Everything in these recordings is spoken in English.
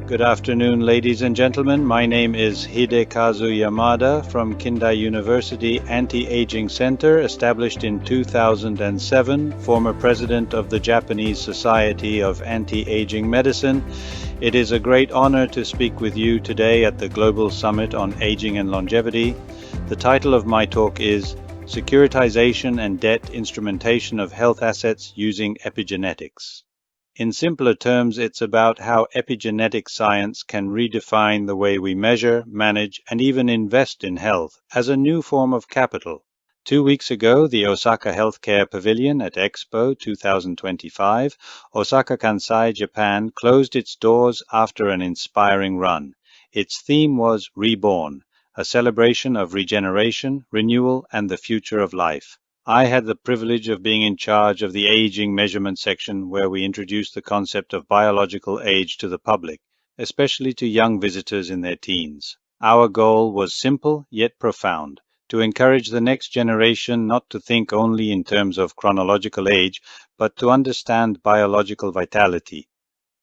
Good afternoon, ladies and gentlemen. My name is Hidekazu Yamada from Kindai University Anti-Aging Center, established in 2007, former president of the Japanese Society of Anti-Aging Medicine. It is a great honor to speak with you today at the Global Summit on Aging and Longevity. The title of my talk is Securitization and Debt Instrumentation of Health Assets Using Epigenetics. In simpler terms, it's about how epigenetic science can redefine the way we measure, manage, and even invest in health as a new form of capital. 2 weeks ago, the Osaka Healthcare Pavilion at Expo 2025, Osaka Kansai, Japan, closed its doors after an inspiring run. Its theme was Reborn, a celebration of regeneration, renewal, and the future of life. I had the privilege of being in charge of the aging measurement section where we introduced the concept of biological age to the public, especially to young visitors in their teens. Our goal was simple yet profound, to encourage the next generation not to think only in terms of chronological age, but to understand biological vitality,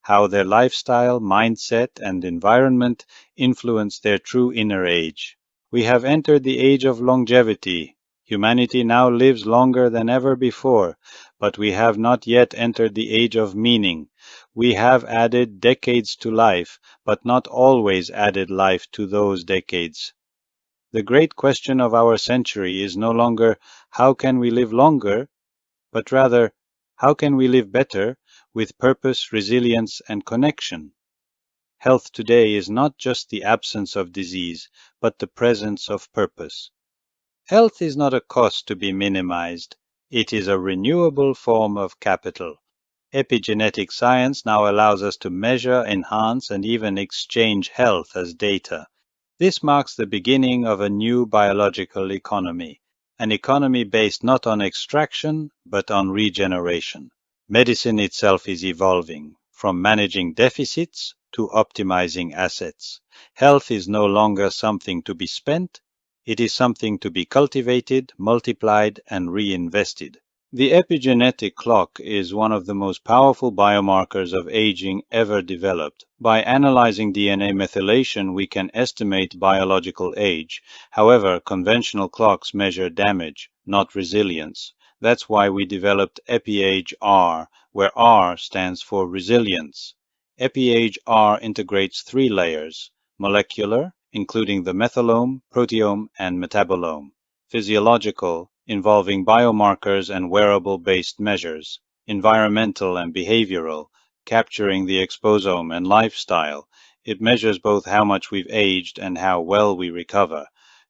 how their lifestyle, mindset, and environment influence their true inner age. We have entered the age of longevity. Humanity now lives longer than ever before, but we have not yet entered the age of meaning. We have added decades to life, but not always added life to those decades. The great question of our century is no longer how can we live longer, but rather how can we live better with purpose, resilience, and connection. Health today is not just the absence of disease, but the presence of purpose. Health is not a cost to be minimized. It is a renewable form of capital. Epigenetic science now allows us to measure, enhance, and even exchange health as data. This marks the beginning of a new biological economy, an economy based not on extraction, but on regeneration. Medicine itself is evolving, from managing deficits to optimizing assets. Health is no longer something to be spent. It is something to be cultivated, multiplied, and reinvested. The epigenetic clock is one of the most powerful biomarkers of aging ever developed. By analyzing DNA methylation, we can estimate biological age. However, conventional clocks measure damage, not resilience. That's why we developed EpiAge-R, where R stands for resilience. EpiAge-R integrates 3 layers: molecular, including the methylome, proteome, and metabolome; physiological, involving biomarkers and wearable-based measures; environmental and behavioral, capturing the exposome and lifestyle. It measures both how much we've aged and how well we recover,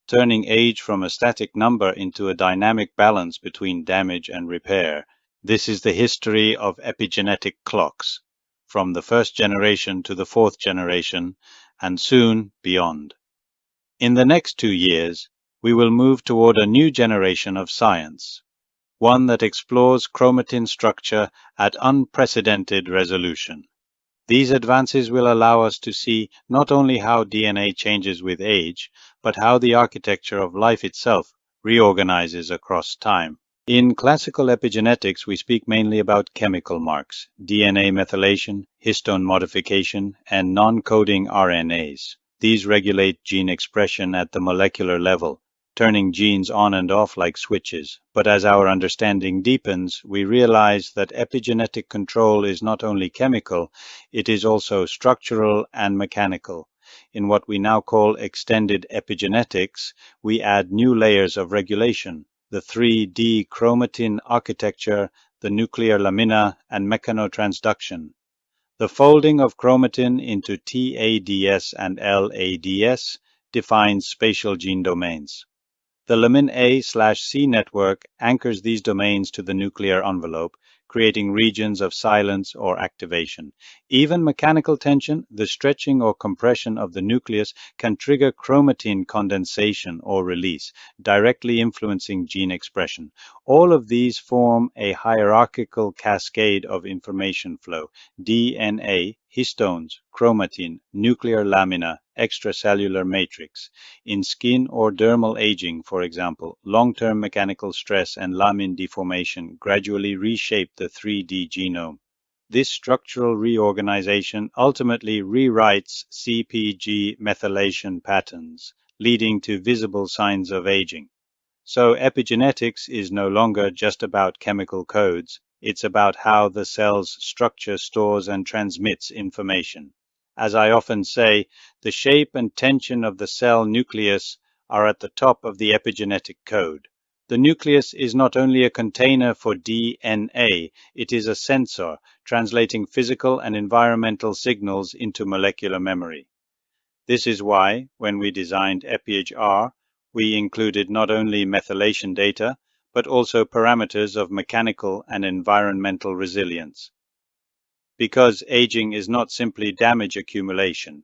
turning age from a static number into a dynamic balance between damage and repair. This is the history of epigenetic clocks, from the first generation to the 4th generation, and soon beyond. In the next 2 years, we will move toward a new generation of science, one that explores chromatin structure at unprecedented resolution. These advances will allow us to see not only how DNA changes with age, but how the architecture of life itself reorganizes across time. In classical epigenetics, we speak mainly about chemical marks, DNA methylation, histone modification, and non-coding RNAs. These regulate gene expression at the molecular level, turning genes on and off like switches. But as our understanding deepens, we realize that epigenetic control is not only chemical, it is also structural and mechanical. In what we now call extended epigenetics, we add new layers of regulation: the 3D chromatin architecture, the nuclear lamina, and mechanotransduction. The folding of chromatin into TADS and LADS defines spatial gene domains. The lamin A/C network anchors these domains to the nuclear envelope, creating regions of silence or activation. Even mechanical tension, the stretching or compression of the nucleus, can trigger chromatin condensation or release, directly influencing gene expression. All of these form a hierarchical cascade of information flow: DNA, histones, chromatin, nuclear lamina, extracellular matrix. In skin or dermal aging, for example, long-term mechanical stress and lamin deformation gradually reshape the 3D genome. This structural reorganization ultimately rewrites CpG methylation patterns, leading to visible signs of aging. So epigenetics is no longer just about chemical codes, it's about how the cell's structure stores and transmits information. As I often say, the shape and tension of the cell nucleus are at the top of the epigenetic code. The nucleus is not only a container for DNA, it is a sensor, translating physical and environmental signals into molecular memory. This is why, when we designed EpiHR, we included not only methylation data, but also parameters of mechanical and environmental resilience. Because aging is not simply damage accumulation,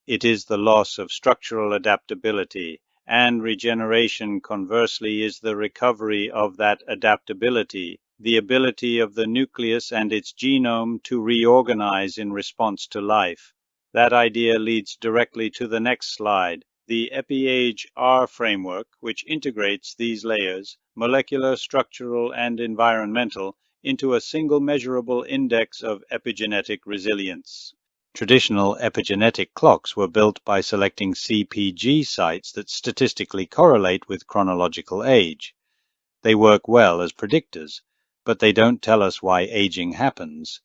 it is the loss of structural adaptability, and regeneration, conversely, is the recovery of that adaptability, the ability of the nucleus and its genome to reorganize in response to life. That idea leads directly to the next slide, the EpiHR framework, which integrates these layers, molecular, structural, and environmental, into a single measurable index of epigenetic resilience. Traditional epigenetic clocks were built by selecting CpG sites that statistically correlate with chronological age. They work well as predictors, but they don't tell us why aging happens.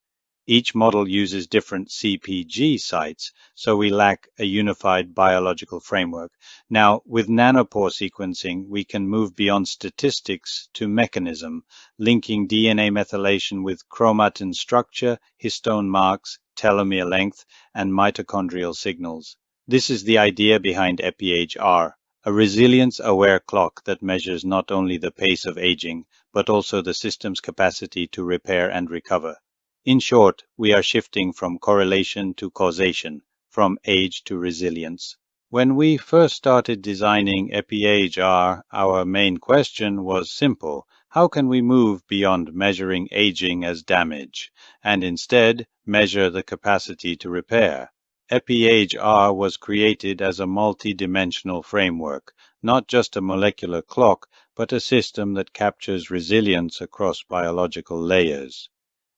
Each model uses different CpG sites, so we lack a unified biological framework. Now, with nanopore sequencing, we can move beyond statistics to mechanism, linking DNA methylation with chromatin structure, histone marks, telomere length, and mitochondrial signals. This is the idea behind EpiHR, a resilience-aware clock that measures not only the pace of aging, but also the system's capacity to repair and recover. In short, we are shifting from correlation to causation, from age to resilience. When we first started designing EpiHR, our main question was simple: how can we move beyond measuring aging as damage, and instead measure the capacity to repair? EpiHR was created as a multi-dimensional framework, not just a molecular clock, but a system that captures resilience across biological layers.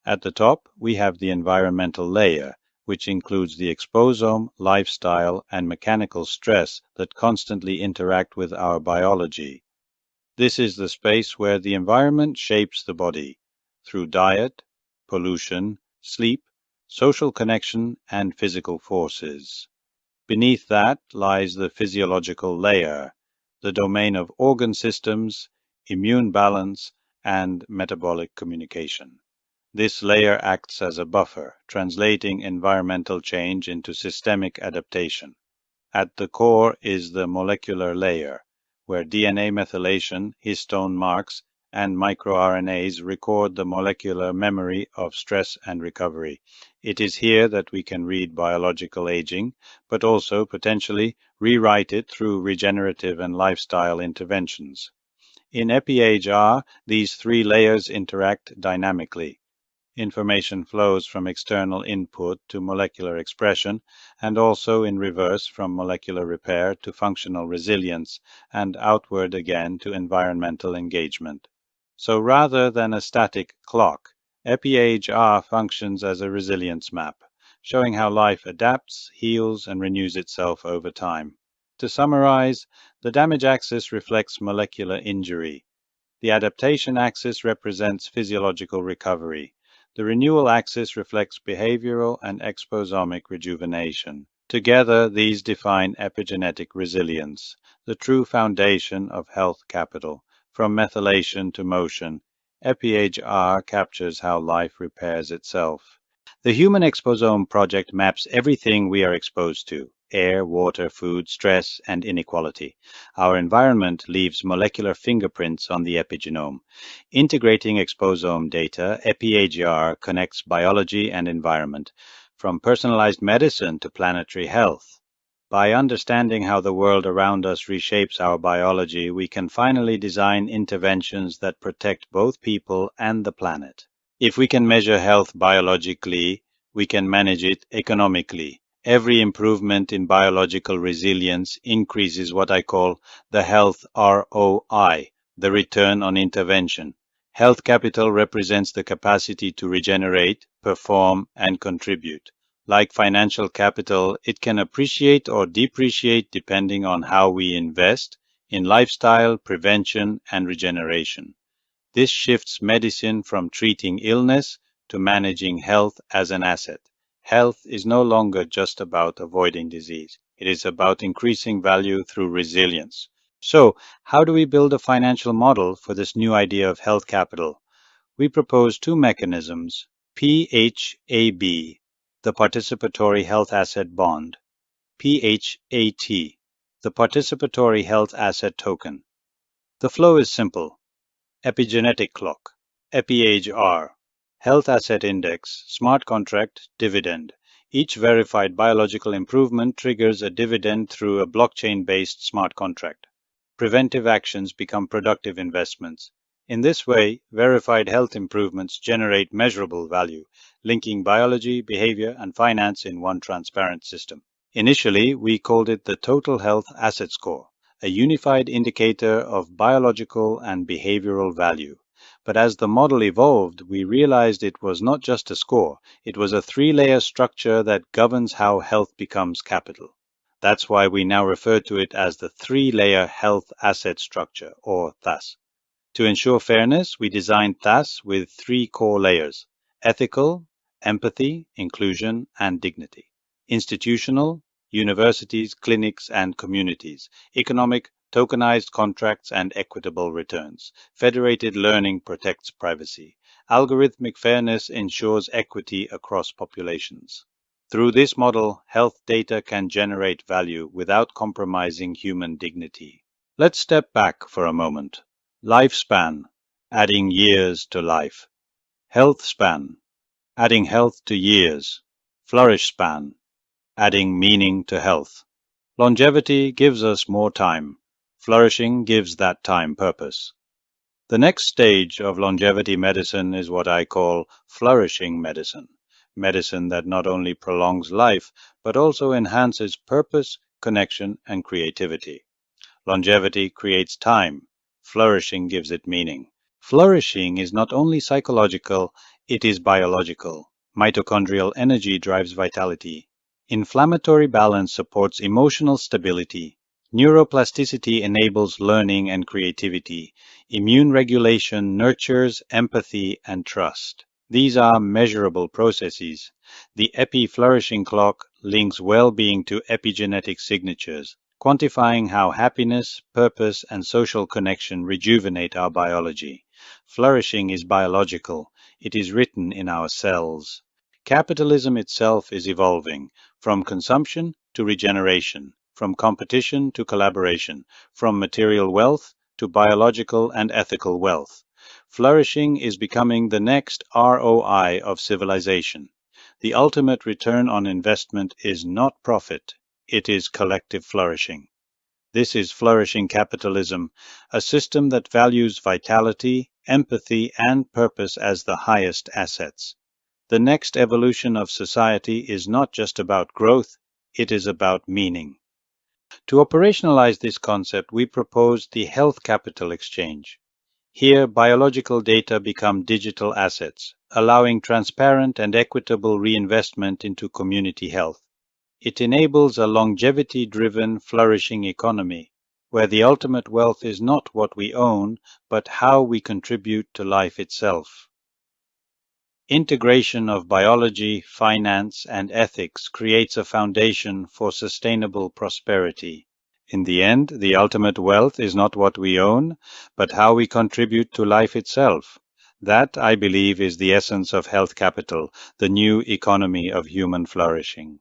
At the top, we have the environmental layer, which includes the exposome, lifestyle, and mechanical stress that constantly interact with our biology. This is the space where the environment shapes the body through diet, pollution, sleep, social connection, and physical forces. Beneath that lies the physiological layer, the domain of organ systems, immune balance, and metabolic communication. This layer acts as a buffer, translating environmental change into systemic adaptation. At the core is the molecular layer, where DNA methylation, histone marks, and microRNAs record the molecular memory of stress and recovery. It is here that we can read biological aging, but also potentially rewrite it through regenerative and lifestyle interventions. In EpiHR, these three layers interact dynamically. Information flows from external input to molecular expression, and also in reverse from molecular repair to functional resilience, and outward again to environmental engagement. So rather than a static clock, EpiHR functions as a resilience map, showing how life adapts, heals, and renews itself over time. To summarize, the damage axis reflects molecular injury. The adaptation axis represents physiological recovery. The renewal axis reflects behavioral and exposomic rejuvenation. Together, these define epigenetic resilience, the true foundation of health capital. From methylation to motion, EpiHR captures how life repairs itself. The Human Exposome Project maps everything we are exposed to: air, water, food, stress, and inequality. Our environment leaves molecular fingerprints on the epigenome. Integrating exposome data, EpiHR connects biology and environment, from personalized medicine to planetary health. By understanding how the world around us reshapes our biology, we can finally design interventions that protect both people and the planet. If we can measure health biologically, we can manage it economically. Every improvement in biological resilience increases what I call the health ROI, the return on intervention. Health capital represents the capacity to regenerate, perform, and contribute. Like financial capital, it can appreciate or depreciate depending on how we invest in lifestyle, prevention, and regeneration. This shifts medicine from treating illness to managing health as an asset. Health is no longer just about avoiding disease. It is about increasing value through resilience. So, how do we build a financial model for this new idea of health capital? We propose two mechanisms: PHAB, the Participatory Health Asset Bond; PHAT, the Participatory Health Asset Token. The flow is simple: epigenetic clock, epi-age R, health asset index, smart contract, dividend. Each verified biological improvement triggers a dividend through a blockchain-based smart contract. Preventive actions become productive investments. In this way, verified health improvements generate measurable value, linking biology, behavior, and finance in one transparent system. Initially, we called it the Total Health Asset Score, a unified indicator of biological and behavioral value. But as the model evolved, we realized it was not just a score, it was a three-layer structure that governs how health becomes capital. That's why we now refer to it as the three-layer health asset structure, or THAS. To ensure fairness, we designed THAS with three core layers: ethical, empathy, inclusion, and dignity; institutional, universities, clinics, and communities; economic, tokenized contracts and equitable returns; federated learning protects privacy; algorithmic fairness ensures equity across populations. Through this model, health data can generate value without compromising human dignity. Let's step back for a moment. Lifespan, adding years to life; health span, adding health to years; flourish span, adding meaning to health. Longevity gives us more time. Flourishing gives that time purpose. The next stage of longevity medicine is what I call flourishing medicine. Medicine that not only prolongs life, but also enhances purpose, connection, and creativity. Longevity creates time. Flourishing gives it meaning. Flourishing is not only psychological, it is biological. Mitochondrial energy drives vitality. Inflammatory balance supports emotional stability. Neuroplasticity enables learning and creativity. Immune regulation nurtures empathy and trust. These are measurable processes. The epi-flourishing clock links well-being to epigenetic signatures, quantifying how happiness, purpose, and social connection rejuvenate our biology. Flourishing is biological. It is written in our cells. Capitalism itself is evolving, from consumption to regeneration, from competition to collaboration, from material wealth to biological and ethical wealth. Flourishing is becoming the next ROI of civilization. The ultimate return on investment is not profit, it is collective flourishing. This is flourishing capitalism, a system that values vitality, empathy, and purpose as the highest assets. The next evolution of society is not just about growth, it is about meaning. To operationalize this concept, we propose the Health Capital Exchange. Here, biological data become digital assets, allowing transparent and equitable reinvestment into community health. It enables a longevity-driven, flourishing economy, where the ultimate wealth is not what we own, but how we contribute to life itself. Integration of biology, finance, and ethics creates a foundation for sustainable prosperity. In the end, the ultimate wealth is not what we own, but how we contribute to life itself. That, I believe, is the essence of health capital, the new economy of human flourishing.